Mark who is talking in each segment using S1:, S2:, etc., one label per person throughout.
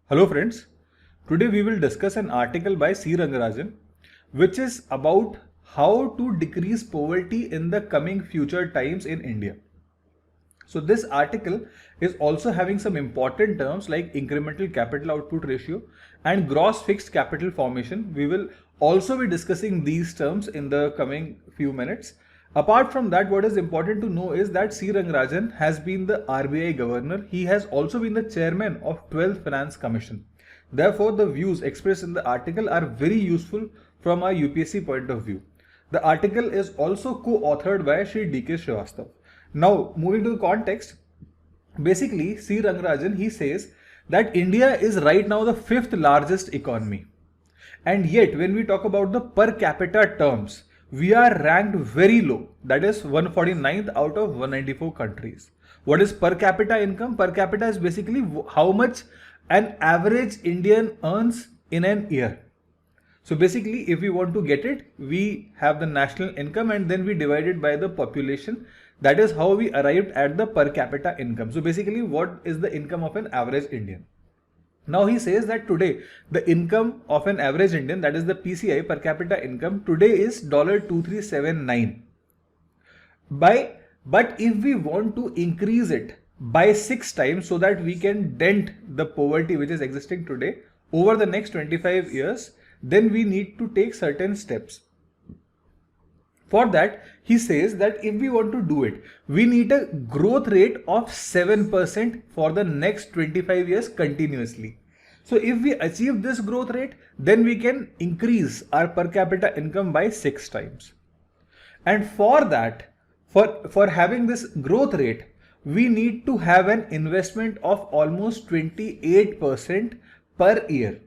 S1: Hello friends, today we will discuss an article by C. Rangarajan which is about how to decrease poverty in the coming future times in India. So this article is also having some important terms like incremental capital output ratio and gross fixed capital formation. We will also be discussing these terms in the coming few minutes. Apart from that, what is important to know is that C. Rangarajan has been the RBI governor. He has also been the chairman of 12th Finance Commission. Therefore, the views expressed in the article are very useful from a UPSC point of view. The article is also co-authored by Shri D.K. Srivastav. Now, moving to the context, basically C. Rangarajan, he says that India is right now the 5th largest economy. And yet, when we talk about the per capita terms, we are ranked very low, that is 149th out of 194 countries. What is per capita income? Per capita is basically how much an average Indian earns in an year. So basically, if we want to get it, we have the national income and then we divide it by the population. That is how we arrived at the per capita income. So basically, what is the income of an average Indian? Now he says that today the income of an average Indian, that is the PCI, per capita income, today is $2379. But if we want to increase it by 6 times so that we can dent the poverty which is existing today over the next 25 years, then we need to take certain steps. For that, he says that if we want to do it, we need a growth rate of 7% for the next 25 years continuously. So if we achieve this growth rate, then we can increase our per capita income by 6 times. And for that, for having this growth rate, we need to have an investment of almost 28% per year.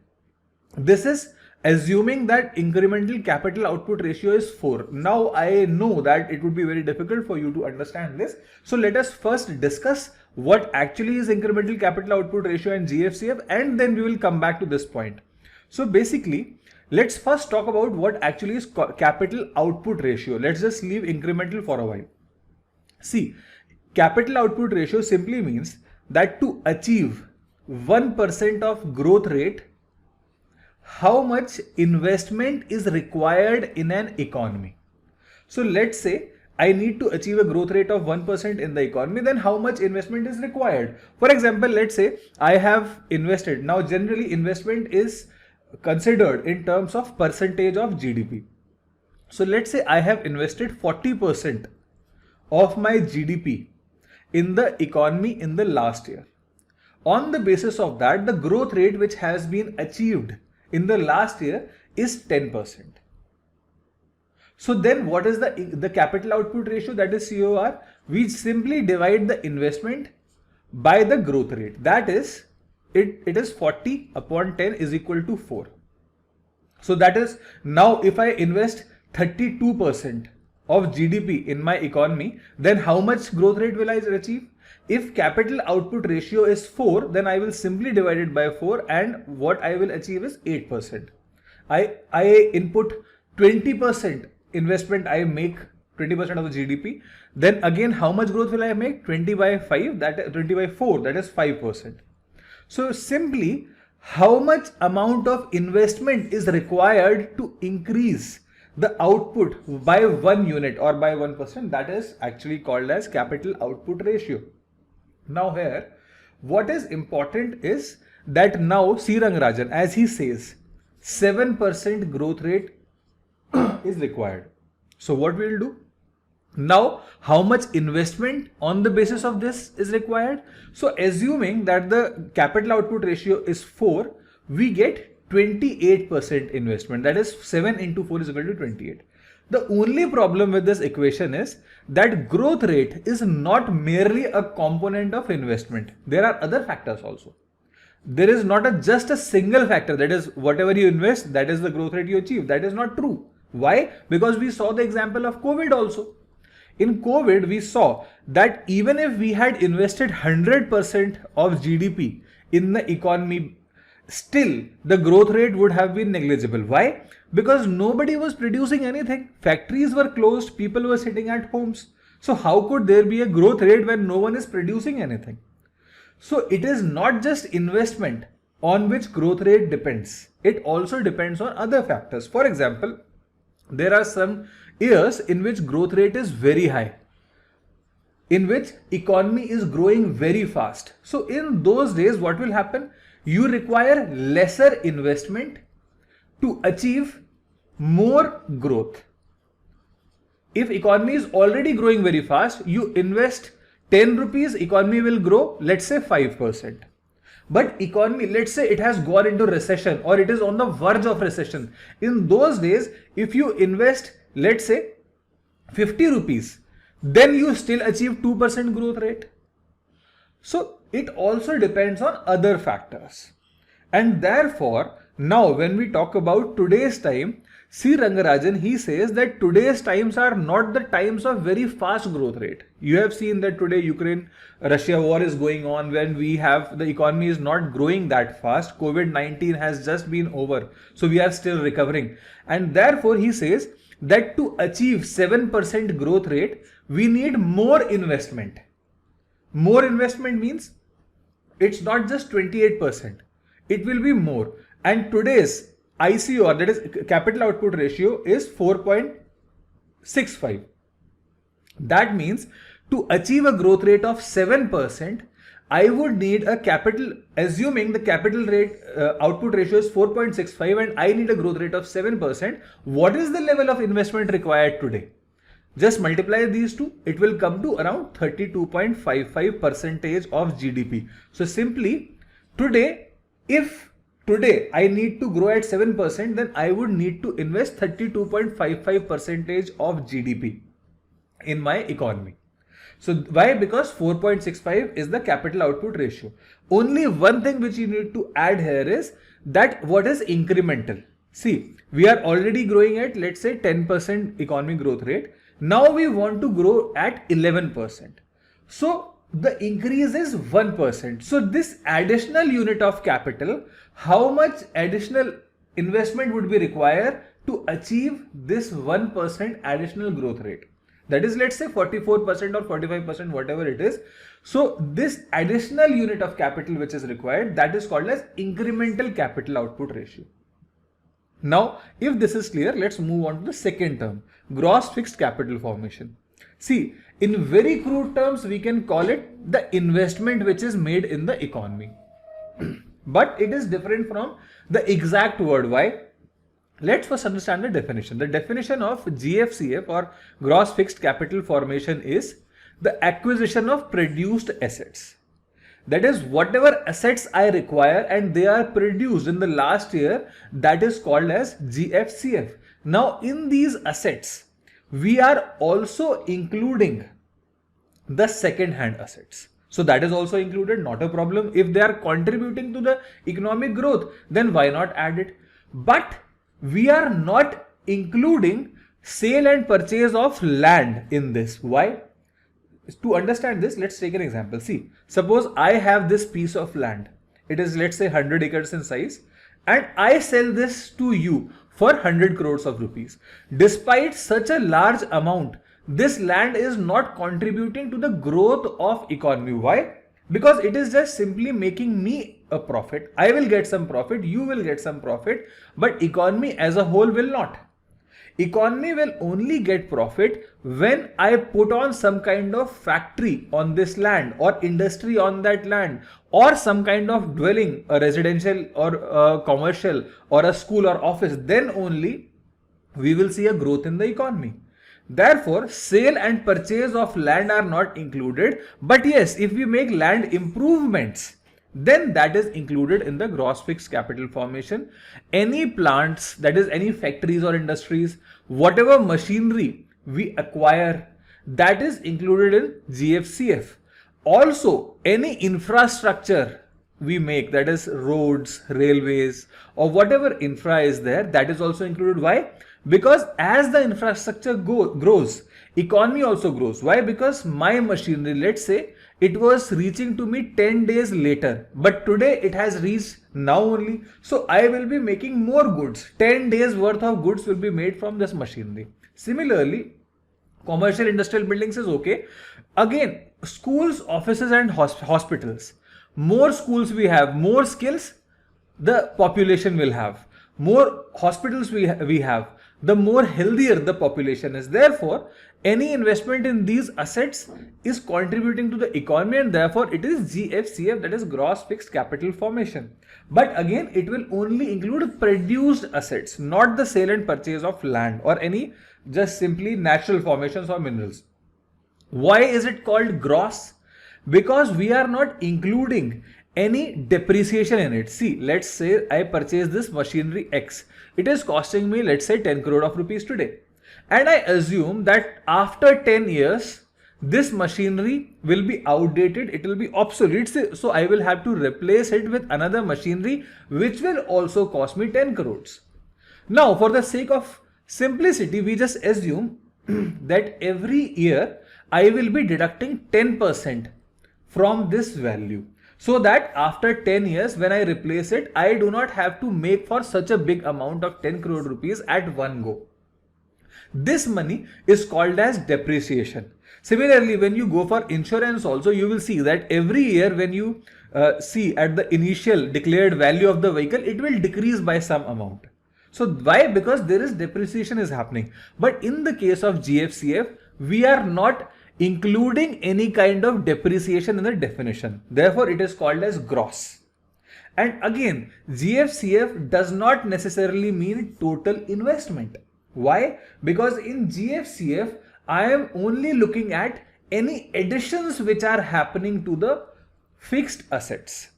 S1: This is assuming that incremental capital output ratio is 4. Now I know that it would be very difficult for you to understand this. So let us first discuss what actually is incremental capital output ratio and GFCF, and then we will come back to this point. So basically, let's first talk about what actually is capital output ratio. Let's just leave incremental for a while. See, capital output ratio simply means that to achieve 1% of growth rate, how much investment is required in an economy. So let's say I need to achieve a growth rate of 1% in the economy, then how much investment is required? For example, let's say I have invested. Now generally investment is considered in terms of percentage of GDP. So let's say I have invested 40% of my GDP in the economy in the last year. On the basis of that, the growth rate which has been achieved in the last year is 10%. So then what is the capital output ratio, that is COR? We simply divide the investment by the growth rate. That is, it is 40 upon 10 is equal to 4. So that is, now if I invest 32% of GDP in my economy, then how much growth rate will I achieve? If capital output ratio is 4, then I will simply divide it by 4 and what I will achieve is 8%. I input 20% investment, I make 20% of the GDP. Then again, how much growth will I make? 20 by 5, that 20 by 4, that is 5%. So simply, how much amount of investment is required to increase the output by 1 unit or by 1%, that is actually called as capital output ratio. Now here, what is important is that now C. Rangarajan, as he says, 7% growth rate is required. So what we will do? Now, how much investment on the basis of this is required? So assuming that the capital output ratio is 4, we get 28% investment. That is 7 into 4 is equal to 28. The only problem with this equation is that growth rate is not merely a component of investment. There are other factors also. There is not just a single factor, that is whatever you invest, that is the growth rate you achieve. That is not true. Why? Because we saw the example of COVID also. In COVID, we saw that even if we had invested 100% of GDP in the economy, still the growth rate would have been negligible. Why? Because nobody was producing anything. Factories were closed, people were sitting at homes. So how could there be a growth rate when no one is producing anything? So it is not just investment on which growth rate depends. It also depends on other factors. For example, there are some years in which growth rate is very high, in which economy is growing very fast. So in those days, what will happen? You require lesser investment to achieve more growth. If economy is already growing very fast, you invest 10 rupees, economy will grow, let's say 5%. But economy, let's say it has gone into recession or it is on the verge of recession. In those days, if you invest, let's say 50 rupees, then you still achieve 2% growth rate. So it also depends on other factors. And therefore, now when we talk about today's time, see Rangarajan, he says that today's times are not the times of very fast growth rate. You have seen that today Ukraine-Russia war is going on, when the economy is not growing that fast. COVID-19 has just been over. So we are still recovering. And therefore he says that to achieve 7% growth rate, we need more investment. More investment means it's not just 28%. It will be more. And today's ICR, that is capital output ratio, is 4.65. That means to achieve a growth rate of 7%, I would need a capital, assuming the capital rate output ratio is 4.65 and I need a growth rate of 7%. What is the level of investment required today? Just multiply these two, it will come to around 32.55% of GDP. So simply today, if today I need to grow at 7%, then I would need to invest 32.55% of GDP in my economy. So why? Because 4.65 is the capital output ratio. Only one thing which you need to add here is that what is incremental. See, we are already growing at, let's say, 10% economy growth rate. Now we want to grow at 11%. So the increase is 1%. So this additional unit of capital, how much additional investment would be required to achieve this 1% additional growth rate? That is, let's say 44% or 45%, whatever it is. So this additional unit of capital which is required, that is called as incremental capital output ratio. Now, if this is clear, let's move on to the second term, gross fixed capital formation. See, in very crude terms, we can call it the investment which is made in the economy. But it is different from the exact word. Why? Let's first understand the definition. The definition of GFCF, or gross fixed capital formation, is the acquisition of produced assets. That is, whatever assets I require and they are produced in the last year, that is called as GFCF. Now, in these assets, we are also including the second-hand assets. So that is also included, not a problem. If they are contributing to the economic growth, then why not add it? But we are not including sale and purchase of land in this. Why? To understand this, let's take an example. See, suppose I have this piece of land. It is, let's say, 100 acres in size, and I sell this to you for 100 crores of rupees. Despite such a large amount, this land is not contributing to the growth of economy. Why? Because it is just simply making me a profit. I will get some profit, you will get some profit, but economy as a whole will not. Economy will only get profit when I put on some kind of factory on this land, or industry on that land, or some kind of dwelling, a residential or a commercial or a school or office. Then only we will see a growth in the economy. Therefore, sale and purchase of land are not included. But yes, if we make land improvements, then that is included in the gross fixed capital formation. Any plants, that is any factories or industries, whatever machinery we acquire, that is included in GFCF. Also, any infrastructure we make, that is roads, railways, or whatever infra is there, that is also included. Why? Because as the infrastructure grows, economy also grows. Why? Because my machinery, let's say it was reaching to me 10 days later, but today it has reached now only. So I will be making more goods. 10 days worth of goods will be made from this machinery. Similarly, commercial industrial buildings is okay. Again, schools, offices and hospitals. More schools we have, more skills, the population will have, more hospitals we have, the more healthier the population is. Therefore, any investment in these assets is contributing to the economy, and therefore it is GFCF, that is gross fixed capital formation. But again, it will only include produced assets, not the sale and purchase of land or any just simply natural formations or minerals. Why is it called gross? Because we are not including any depreciation in it. See, let's say I purchase this machinery X. It is costing me, let's say, 10 crore of rupees today. And I assume that after 10 years, this machinery will be outdated, it will be obsolete. So I will have to replace it with another machinery, which will also cost me 10 crores. Now, for the sake of simplicity, we just assume that every year I will be deducting 10% from this value, so that after 10 years when I replace it, I do not have to make for such a big amount of 10 crore rupees at one go. This money is called as depreciation. Similarly, when you go for insurance also, you will see that every year when you see at the initial declared value of the vehicle, it will decrease by some amount. So why? Because there is depreciation is happening. But in the case of GFCF, we are not including any kind of depreciation in the definition. Therefore, it is called as gross. And again, GFCF does not necessarily mean total investment. Why? Because in GFCF, I am only looking at any additions which are happening to the fixed assets.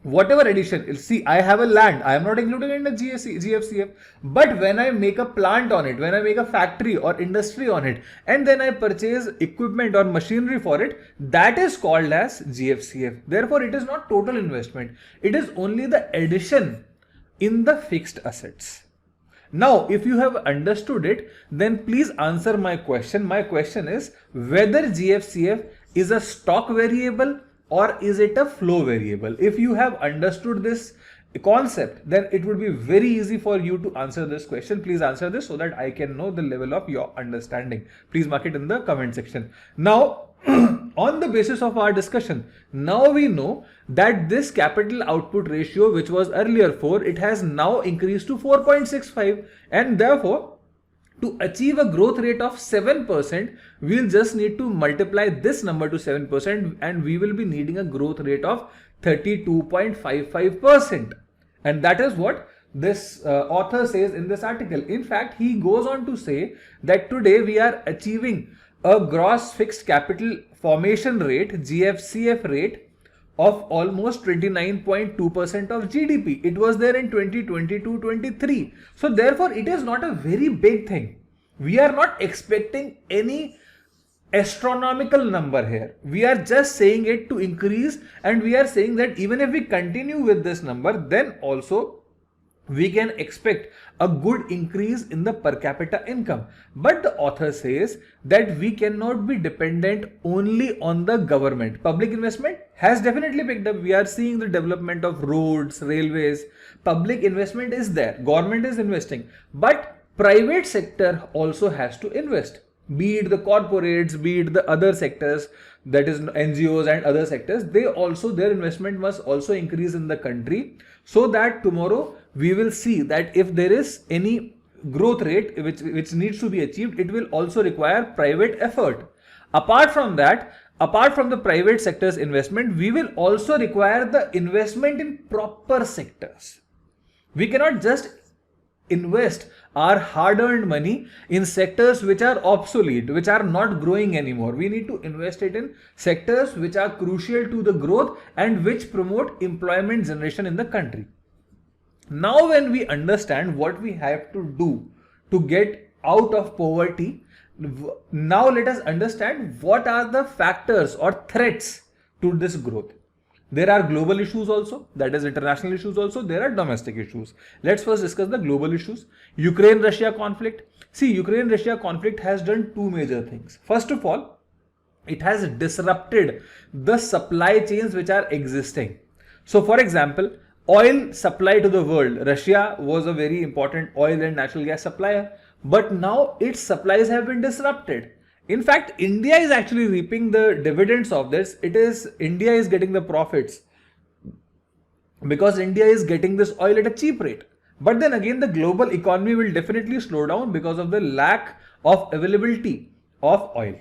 S1: Whatever addition, see, I have a land, I am not including it in the GFCF, but when I make a plant on it, when I make a factory or industry on it, and then I purchase equipment or machinery for it, that is called as GFCF. Therefore, it is not total investment. It is only the addition in the fixed assets. Now, if you have understood it, then please answer my question. My question is whether GFCF is a stock variable or is it a flow variable? If you have understood this concept, then it would be very easy for you to answer this question. Please answer this so that I can know the level of your understanding. Please mark it in the comment section. Now, on the basis of our discussion, now we know that this capital output ratio, which was earlier 4, it has now increased to 4.65, and therefore to achieve a growth rate of 7%, we'll just need to multiply this number to 7%, and we will be needing a growth rate of 32.55%. And that is what this author says in this article. In fact, he goes on to say that today we are achieving a gross fixed capital formation rate, GFCF rate, of almost 29.2% of GDP. It was there in 2022-23. So therefore, it is not a very big thing. We are not expecting any astronomical number here. We are just saying it to increase, and we are saying that even if we continue with this number, then also we can expect a good increase in the per capita income. But the author says that we cannot be dependent only on the government. Public investment has definitely picked up. We are seeing the development of roads, railways. Public investment is there. Government is investing. But private sector also has to invest. Be it the corporates, be it the other sectors, that is NGOs and other sectors, they also, their investment must also increase in the country, so that tomorrow we will see that if there is any growth rate which needs to be achieved, it will also require private effort. Apart from that, apart from the private sector's investment, we will also require the investment in proper sectors. We cannot just invest our hard-earned money in sectors which are obsolete, which are not growing anymore. We need to invest it in sectors which are crucial to the growth and which promote employment generation in the country. Now, when we understand what we have to do to get out of poverty, now let us understand what are the factors or threats to this growth. There are global issues also, that is international issues also, there are domestic issues. Let's first discuss the global issues. Ukraine-Russia conflict. See, Ukraine-Russia conflict has done two major things. First of all, it has disrupted the supply chains which are existing. So for example, oil supply to the world, Russia was a very important oil and natural gas supplier, but now its supplies have been disrupted. In fact, India is actually reaping the dividends of this. India is getting the profits because India is getting this oil at a cheap rate. But then again, the global economy will definitely slow down because of the lack of availability of oil.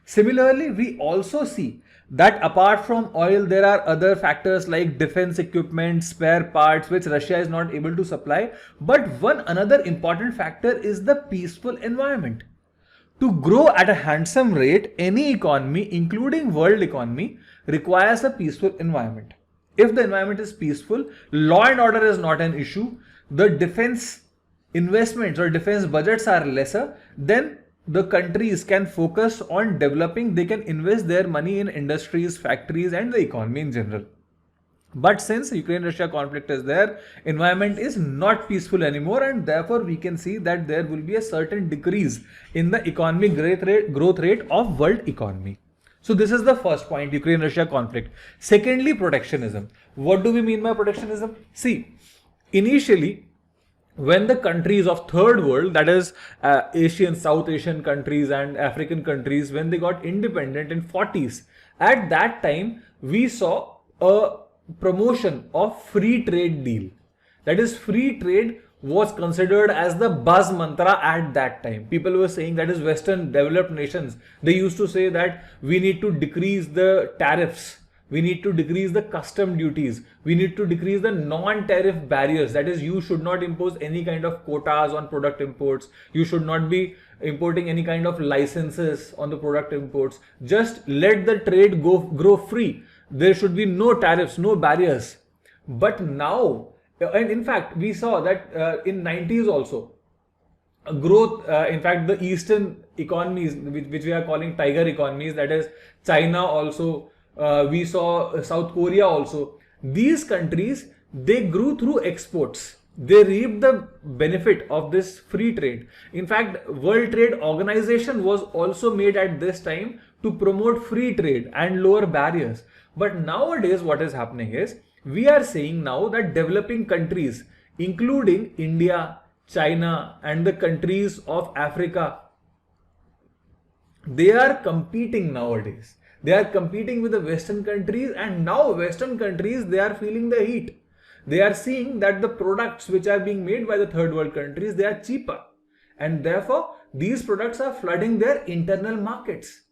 S1: Similarly, we also see that apart from oil, there are other factors like defense equipment, spare parts, which Russia is not able to supply. But one another important factor is the peaceful environment. To grow at a handsome rate, any economy, including world economy, requires a peaceful environment. If the environment is peaceful, law and order is not an issue, the defense investments or defense budgets are lesser, then the countries can focus on developing, they can invest their money in industries, factories, and the economy in general. But since Ukraine-Russia conflict is there, environment is not peaceful anymore, and therefore we can see that there will be a certain decrease in the economic growth rate of world economy. So this is the first point, Ukraine-Russia conflict. Secondly, protectionism. What do we mean by protectionism? See, initially, when the countries of third world, that is Asian, South Asian countries and African countries, when they got independent in 40s, at that time we saw a promotion of free trade deal. That is, free trade was considered as the buzz mantra at that time. People were saying, that is Western developed nations, they used to say that we need to decrease the tariffs, we need to decrease the custom duties, we need to decrease the non-tariff barriers. That is, you should not impose any kind of quotas on product imports, you should not be importing any kind of licenses on the product imports, just let the trade grow free. There should be no tariffs, no barriers. But now, and in fact we saw that in 90s also, growth, in fact the eastern economies, which we are calling tiger economies, that is China also, we saw South Korea also, these countries, they grew through exports. They reaped the benefit of this free trade. In fact, World Trade Organization was also made at this time to promote free trade and lower barriers. But nowadays what is happening is, we are seeing now that developing countries, including India, China and the countries of Africa, they are competing nowadays. They are competing with the Western countries, and now Western countries, they are feeling the heat. They are seeing that the products which are being made by the third world countries, they are cheaper. And therefore, these products are flooding their internal markets.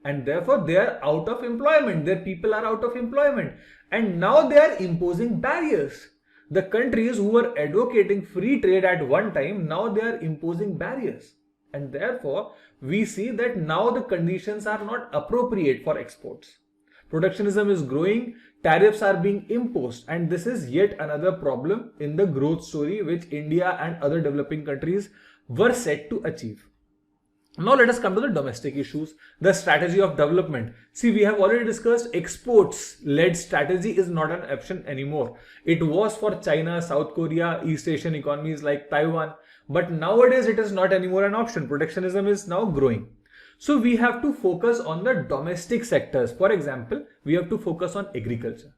S1: And therefore, they are out of employment. Their people are out of employment. And now they are imposing barriers. The countries who were advocating free trade at one time, now they are imposing barriers. And therefore, we see that now the conditions are not appropriate for exports. Protectionism is growing, tariffs are being imposed, and this is yet another problem in the growth story which India and other developing countries were set to achieve. Now let us come to the domestic issues, the strategy of development. See, we have already discussed exports-led strategy is not an option anymore. It was for China, South Korea, East Asian economies like Taiwan, but nowadays it is not anymore an option. Protectionism is now growing. So we have to focus on the domestic sectors. For example, we have to focus on agriculture.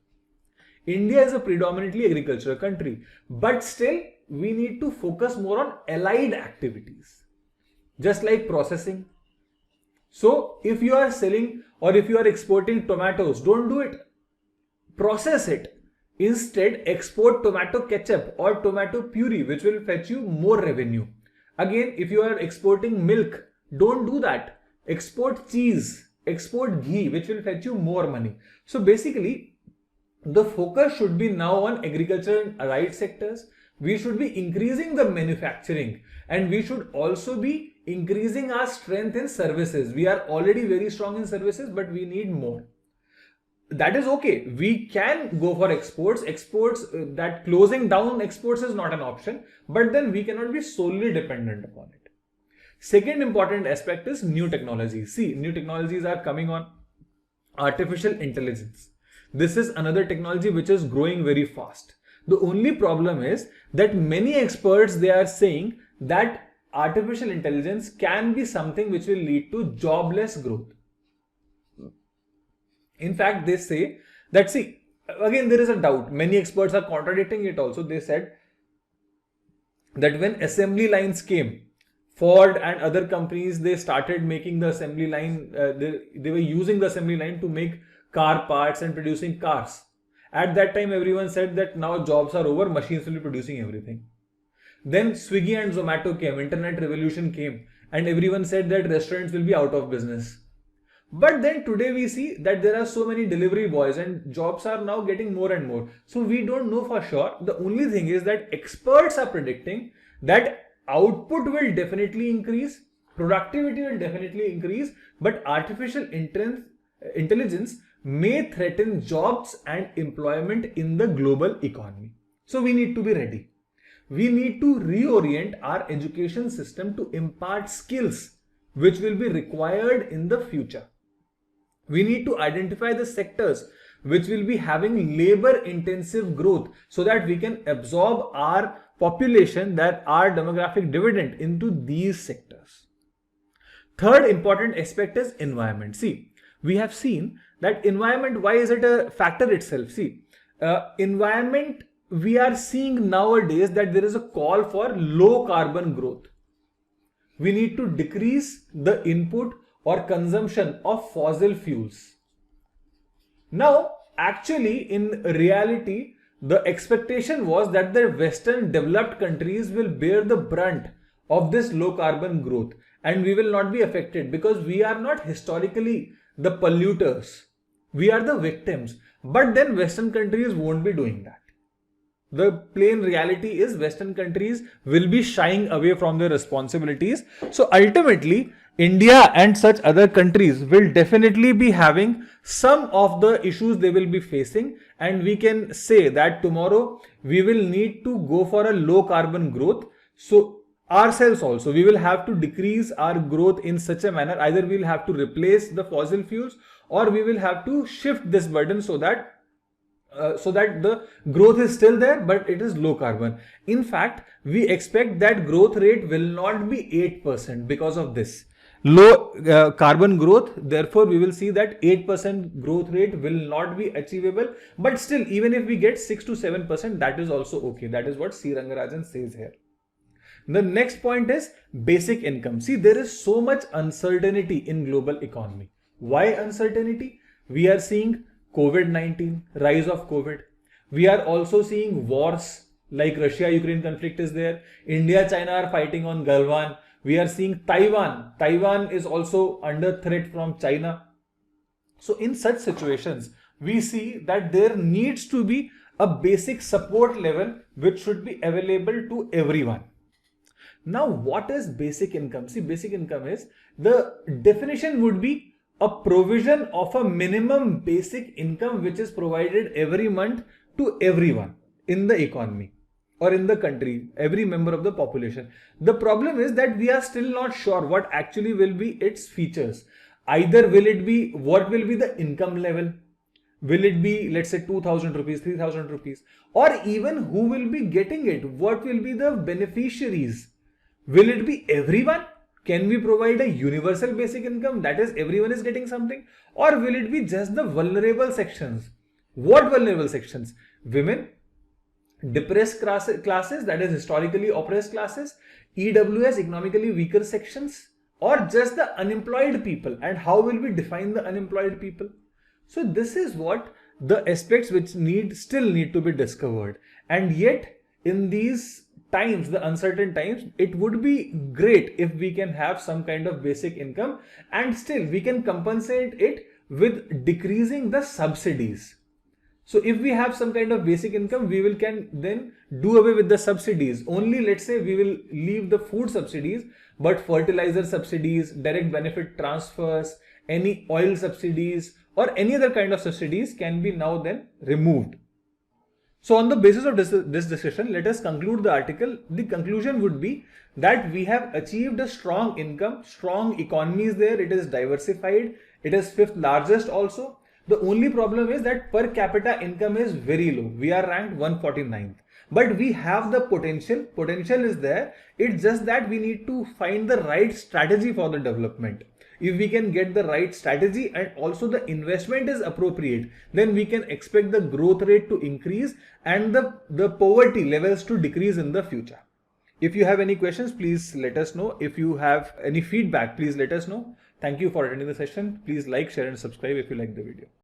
S1: India is a predominantly agricultural country, but still we need to focus more on allied activities, just like processing. So if you are selling or if you are exporting tomatoes, don't do it. Process it. Instead, export tomato ketchup or tomato puree, which will fetch you more revenue. Again, if you are exporting milk, don't do that. Export cheese, export ghee, which will fetch you more money. So basically, the focus should be now on agriculture and allied sectors. We should be increasing the manufacturing, and we should also be increasing our strength in services. We are already very strong in services, but we need more. That is okay. We can go for exports. That closing down exports is not an option, but then we cannot be solely dependent upon it. Second important aspect is new technologies. See, new technologies are coming on. Artificial intelligence. This is another technology which is growing very fast. The only problem is that many experts, they are saying that artificial intelligence can be something which will lead to jobless growth. In fact, they say that, see, again there is a doubt. Many experts are contradicting it also. They said that when assembly lines came, Ford and other companies, they started making the assembly line, they were using the assembly line to make car parts and producing cars. At that time, everyone said that now jobs are over, machines will be producing everything. Then Swiggy and Zomato came, internet revolution came, and everyone said that restaurants will be out of business. But then today we see that there are so many delivery boys and jobs are now getting more and more. So we don't know for sure. The only thing is that experts are predicting that output will definitely increase, productivity will definitely increase, but artificial intelligence may threaten jobs and employment in the global economy. So we need to be ready. We need to reorient our education system to impart skills which will be required in the future. We need to identify the sectors which will be having labor intensive growth so that we can absorb our population, that our demographic dividend into these sectors. Third important aspect is environment. See, we have seen that environment, why is it a factor itself? See, environment, we are seeing nowadays that there is a call for low carbon growth. We need to decrease the input or consumption of fossil fuels. Now, actually, in reality, the expectation was that the Western developed countries will bear the brunt of this low carbon growth and we will not be affected because we are not historically the polluters. We are the victims. But then Western countries won't be doing that. The plain reality is Western countries will be shying away from their responsibilities. So ultimately, India and such other countries will definitely be having some of the issues they will be facing, and we can say that tomorrow we will need to go for a low carbon growth. So ourselves also, we will have to decrease our growth in such a manner. Either we will have to replace the fossil fuels or we will have to shift this burden so that the growth is still there, but it is low carbon. In fact, we expect that growth rate will not be 8% because of this low carbon growth. Therefore, we will see that 8% growth rate will not be achievable. But still, even if we get 6 to 7%, that is also okay. That is what C. Rangarajan says here. The next point is basic income. See, there is so much uncertainty in global economy. Why uncertainty? We are seeing COVID-19, rise of COVID. We are also seeing wars like Russia-Ukraine conflict is there. India, China are fighting on Galwan. We are seeing Taiwan. Taiwan is also under threat from China. So in such situations, we see that there needs to be a basic support level which should be available to everyone. Now, what is basic income? See, basic income is, the definition would be a provision of a minimum basic income which is provided every month to everyone in the economy or in the country, every member of the population. The problem is that we are still not sure what actually will be its features. Either will it be, what will be the income level? Will it be, let's say, 2,000 rupees, 3,000 rupees? Or even who will be getting it? What will be the beneficiaries? Will it be everyone? Can we provide a universal basic income, that is everyone is getting something? Or will it be just the vulnerable sections? What vulnerable sections? Women, depressed classes, that is historically oppressed classes, EWS, economically weaker sections, or just the unemployed people? And how will we define the unemployed people? So this is what the aspects which still need to be discovered. And yet in these times, the uncertain times, it would be great if we can have some kind of basic income and still we can compensate it with decreasing the subsidies. So if we have some kind of basic income, we can then do away with the subsidies. Only, let's say, we will leave the food subsidies, but fertilizer subsidies, direct benefit transfers, any oil subsidies or any other kind of subsidies can be now then removed. So on the basis of this decision, let us conclude the article. The conclusion would be that we have achieved a strong income, strong economy is there, it is diversified, it is fifth largest also. The only problem is that per capita income is very low. We are ranked 149th. But we have the potential is there. It's just that we need to find the right strategy for the development. If we can get the right strategy and also the investment is appropriate, then we can expect the growth rate to increase and the poverty levels to decrease in the future. If you have any questions, please let us know. If you have any feedback, please let us know. Thank you for attending the session. Please like, share and subscribe if you like the video.